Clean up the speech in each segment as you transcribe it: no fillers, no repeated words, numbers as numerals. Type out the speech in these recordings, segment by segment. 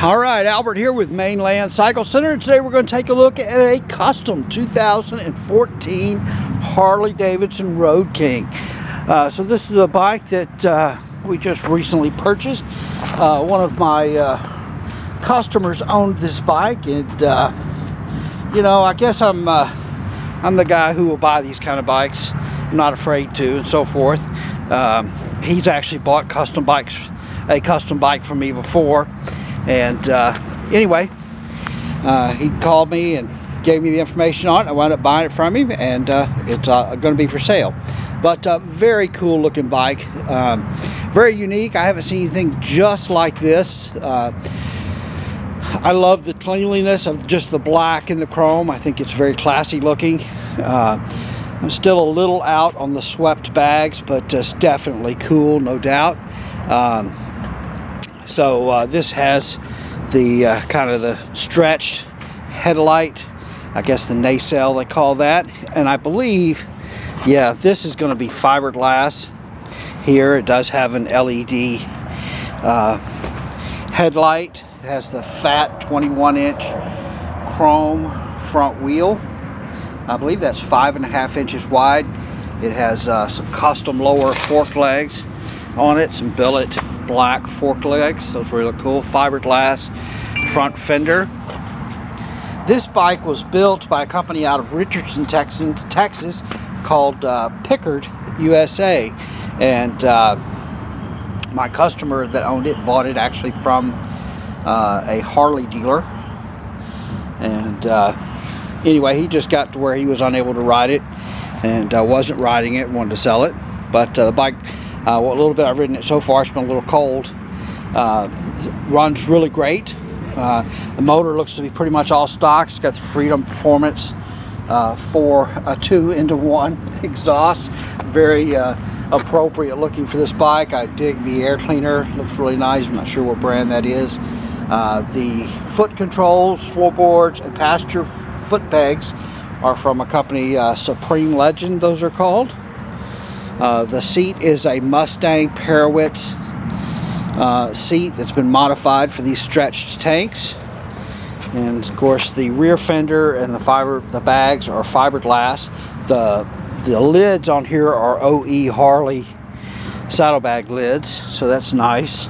All right, Albert here with Mainland Cycle Center, and today we're going to take a look at a custom 2014 Harley-Davidson Road King. So this is a bike that we just recently purchased. One of my customers owned this bike, and you know, I guess I'm the guy who will buy these kind of bikes. I'm not afraid to, and so forth. He's actually bought a custom bike from me before. And anyway, he called me and gave me the information on it. I wound up buying it from him, and it's going to be for sale. But very cool looking bike, very unique. I haven't seen anything just like this. I love the cleanliness of just the black and the chrome. I think it's very classy looking. I'm still a little out on the swept bags, but it's definitely cool, no doubt. So this has the kind of the stretched headlight, I guess the nacelle they call that, and I believe, yeah, this is going to be fiberglass here. It does have an LED headlight. It has the fat 21-inch chrome front wheel. I believe that's 5.5 inches wide. It has some custom lower fork legs on it, some billet black fork legs. Those really cool. Fiberglass front fender. This bike was built by a company out of Richardson, Texas called Pickard, USA, and my customer that owned it bought it actually from a Harley dealer, and anyway, he just got to where he was unable to ride it and wasn't riding it, wanted to sell it. But the bike, a little bit I've ridden it so far, it's been a little cold. Runs really great. The motor looks to be pretty much all stock. It's got the Freedom Performance for a 2-into-1 exhaust. Very appropriate looking for this bike. I dig the air cleaner. Looks really nice. I'm not sure what brand that is. The foot controls, floorboards, and passenger foot pegs are from a company, Supreme Legend, those are called. The seat is a Mustang Perawitz seat that's been modified for these stretched tanks. And of course the rear fender and the bags are fiberglass. The lids on here are OE Harley saddlebag lids, so that's nice.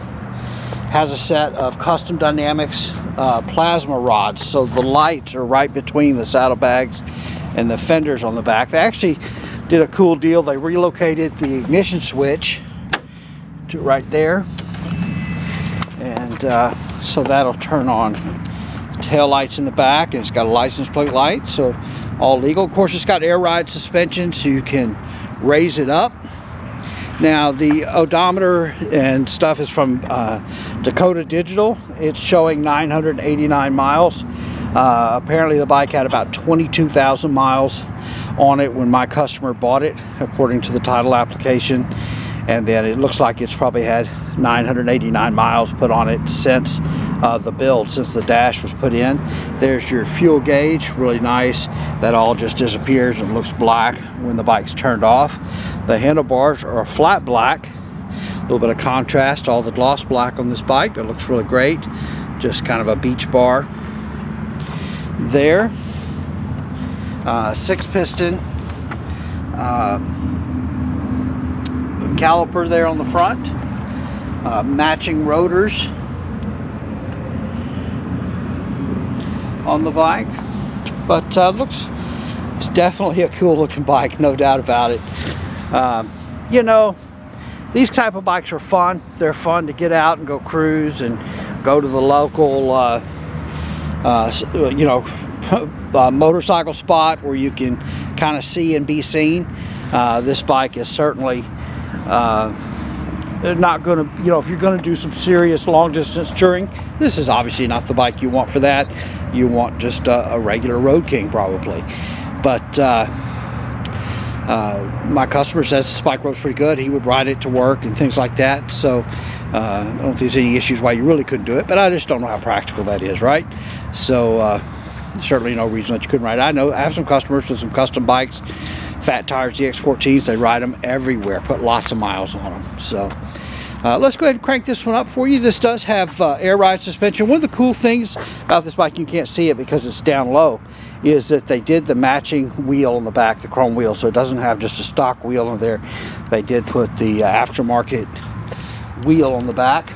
Has a set of Custom Dynamics plasma rods, so the lights are right between the saddlebags and the fenders on the back. They actually did a cool deal. They relocated the ignition switch to right there, and so that'll turn on tail lights in the back, and it's got a license plate light, so all legal. Of course, it's got air ride suspension, so you can raise it up. Now the odometer and stuff is from Dakota Digital. It's showing 989 miles. Apparently the bike had about 22,000 miles on it when my customer bought it, according to the title application. And then it looks like it's probably had 989 miles put on it since the build, since the dash was put in. There's your fuel gauge, really nice. That all just disappears and looks black when the bike's turned off. The handlebars are a flat black, a little bit of contrast, all the gloss black on this bike. It looks really great. Just kind of a beach bar there. 6-piston caliper there on the front. Matching rotors on the bike. But it's definitely a cool looking bike, no doubt about it. You know, these type of bikes are fun. They're fun to get out and go cruise and go to the local you know, motorcycle spot where you can kind of see and be seen. This bike is certainly not going to, you know, if you're going to do some serious long distance touring, this is obviously not the bike you want for that. You want just a regular Road King probably. But my customer says this bike road's pretty good. He would ride it to work and things like that. So I don't think there's any issues why you really couldn't do it, but I just don't know how practical that is, right? So certainly no reason that you couldn't ride it. I have some customers with some custom bikes, fat tires, ZX14s. They ride them everywhere, put lots of miles on them. So Let's go ahead and crank this one up for you. This does have air ride suspension. One of the cool things about this bike, you can't see it because it's down low, is that they did the matching wheel on the back, the chrome wheel, so it doesn't have just a stock wheel on there. They did put the aftermarket wheel on the back.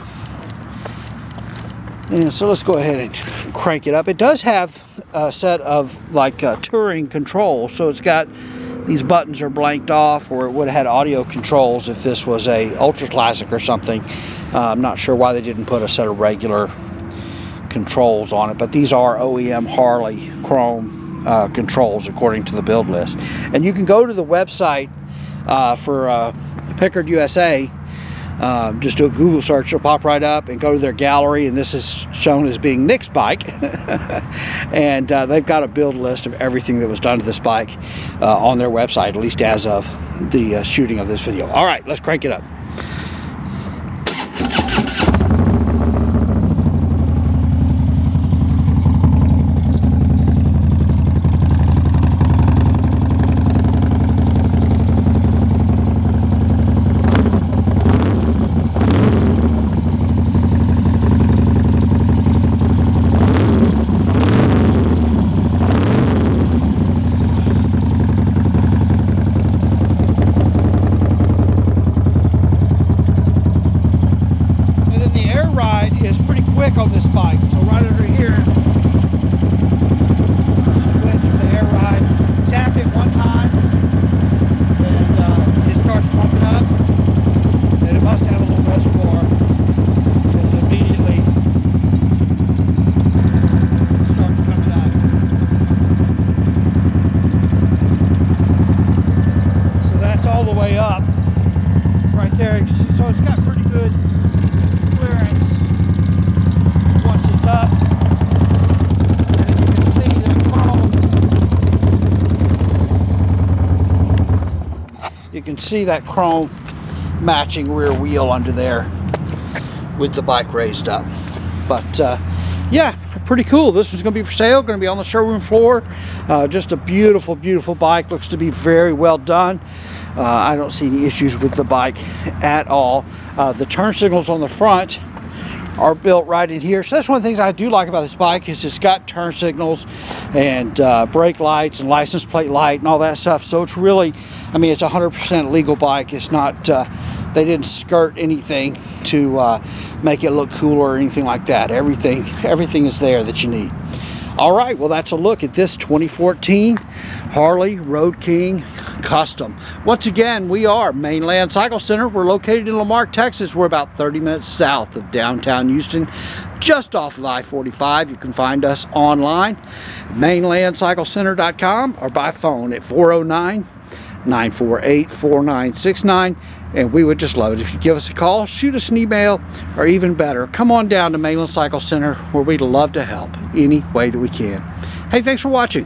And so let's go ahead and crank it up. It does have a set of like touring controls, so it's got these buttons are blanked off, or it would have had audio controls if this was a ultra classic or something. I'm not sure why they didn't put a set of regular controls on it, but these are OEM Harley chrome controls according to the build list. And you can go to the website for Pickard USA. Just do a Google search, it'll pop right up, and go to their gallery, and this is shown as being Nick's bike. And they've got a build list of everything that was done to this bike on their website, at least as of the shooting of this video. All right, let's crank it up. On this bike, so right under here, switch for the air ride, tap it one time, and it starts pumping up, and it must have a little reservoir, because it immediately starts coming out. So that's all the way up, right there, so it's got pretty good clearance. Up, and then you can see that chrome. You can see that chrome matching rear wheel under there with the bike raised up. But yeah, pretty cool. This one's going to be for sale, going to be on the showroom floor. Just a beautiful, beautiful bike. Looks to be very well done. I don't see any issues with the bike at all. The turn signals on the front are built right in here. So that's one of the things I do like about this bike, is it's got turn signals and brake lights and license plate light and all that stuff. So it's really, I mean, it's a 100% legal bike. It's not, they didn't skirt anything to make it look cool or anything like that. Everything is there that you need. All right, well, that's a look at this 2014 Harley Road King Custom. Once again, we are Mainland Cycle Center. We're located in Marque, Texas. We're about 30 minutes south of downtown Houston, just off of I-45. You can find us online at mainlandcyclecenter.com or by phone at 409-948-4969. And we would just love it if you give us a call, shoot us an email, or even better, come on down to Mainland Cycle Center, where we'd love to help any way that we can. Hey, thanks for watching.